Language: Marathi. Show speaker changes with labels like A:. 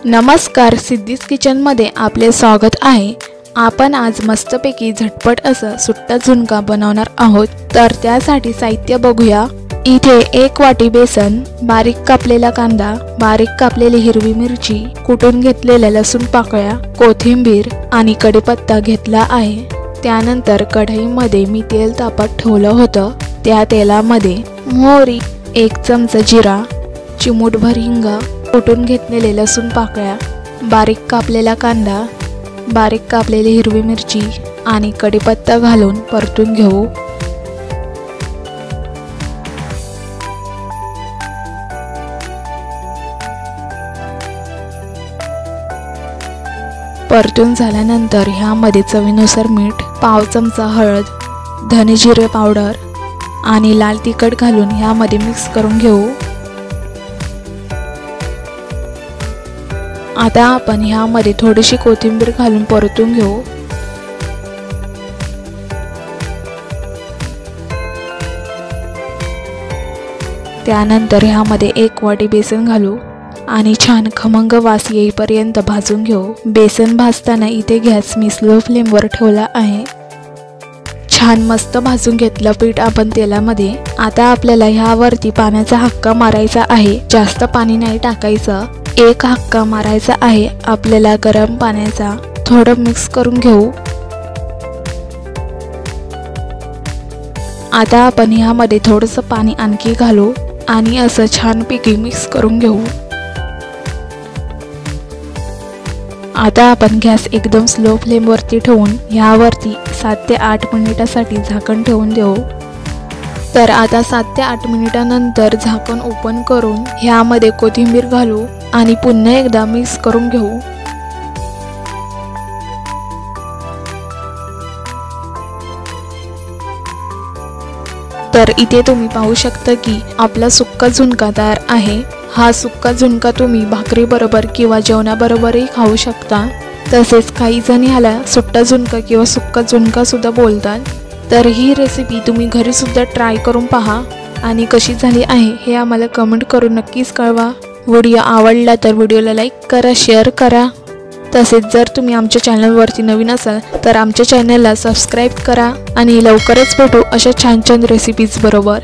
A: नमस्कार, सिद्धीज किचनमध्ये आपले स्वागत आहे। आपण आज मस्तपैकी झटपट असं सुट्टा झुणका बनवणार आहोत। तर त्यासाठी साहित्य बघूया। इथे 1 वाटी बेसन, बारीक कापलेला कांदा, बारीक कापलेली हिरवी मिरची, कुटून घेतलेल्या लसूण पाकळ्या, कोथिंबीर आणि कढीपत्ता घेतला आहे। त्यानंतर कढईमध्ये मी तेल तापत ठेवलं होतं। त्या तेलामध्ये मोहरी, 1 चमचा जिरा, चिमूटभर हिंग, कुटून घेतलेले लसूण पाकळ्या, बारीक कापलेला कांदा, बारीक कापलेली हिरवी मिरची आणि कढीपत्ता घालून परतून घेऊ। परतून झाल्यानंतर ह्यामध्ये चवीनुसार मीठ, पाव चमचा हळद, धने जिरे पावडर आणि लाल तिखट घालून ह्यामध्ये मिक्स करून घेऊ। आता आपण ह्यामध्ये थोडीशी कोथिंबीर घालून परतून घेऊ। त्यानंतर ह्यामध्ये 1 वाटी बेसन घालू आणि छान खमंग वास येईपर्यंत भाजून घेऊ। बेसन भाजताना इथे गॅस मी स्लो फ्लेमवर ठेवला आहे। छान मस्त भाजून घेतलं पीठ आपण तेलामध्ये। आता आपल्याला ह्यावरती पाण्याचा हक्का मारायचा आहे। जास्त पाणी नाही टाकायचं, 1 हक्का मारायचा आहे आपल्याला गरम पाण्याचा। थोडं मिक्स करून घेऊ। आता आपण ह्यामध्ये थोडंसं पाणी आणखी घालू आणि असं छानपैकी मिक्स करून घेऊ। आता आपण गॅस एकदम स्लो फ्लेमवरती ठेवून ह्यावरती 7 ते 8 मिनिटासाठी झाकण ठेवून देऊ। तर आता 7 ते 8 मिनिटानंतर झाकण ओपन करून ह्यामध्ये कोथिंबीर घालू आणि पुन्हा एकदा मिक्स करून घेऊ। तर इथे तुम्ही पाहू शकता की आपला सुक्का झुणका तयार आहे। हा सुक्का झुणका तुम्ही भाकरी बरोबर किंवा जेवणाबरोबरही खाऊ शकता। तसेच काही जण ह्याला सुट्टा झुणका किंवा सुक्का झुणका सुद्धा बोलतात। तर ही रेसिपी तुम्ही घरी सुद्धा ट्राय करून पहा आणि कशी झाली आहे हे आम्हाला कमेंट करून नक्कीच कळवा। व्हिडिओ आवडला तर व्हिडिओला लाईक करा, शेअर करा। तसेच जर तुम्ही आमच्या चॅनलवरती नवीन असाल तर आमच्या चॅनलला सबस्क्राईब करा आणि लवकरच भेटू अशा छान छान रेसिपीज बरोबर।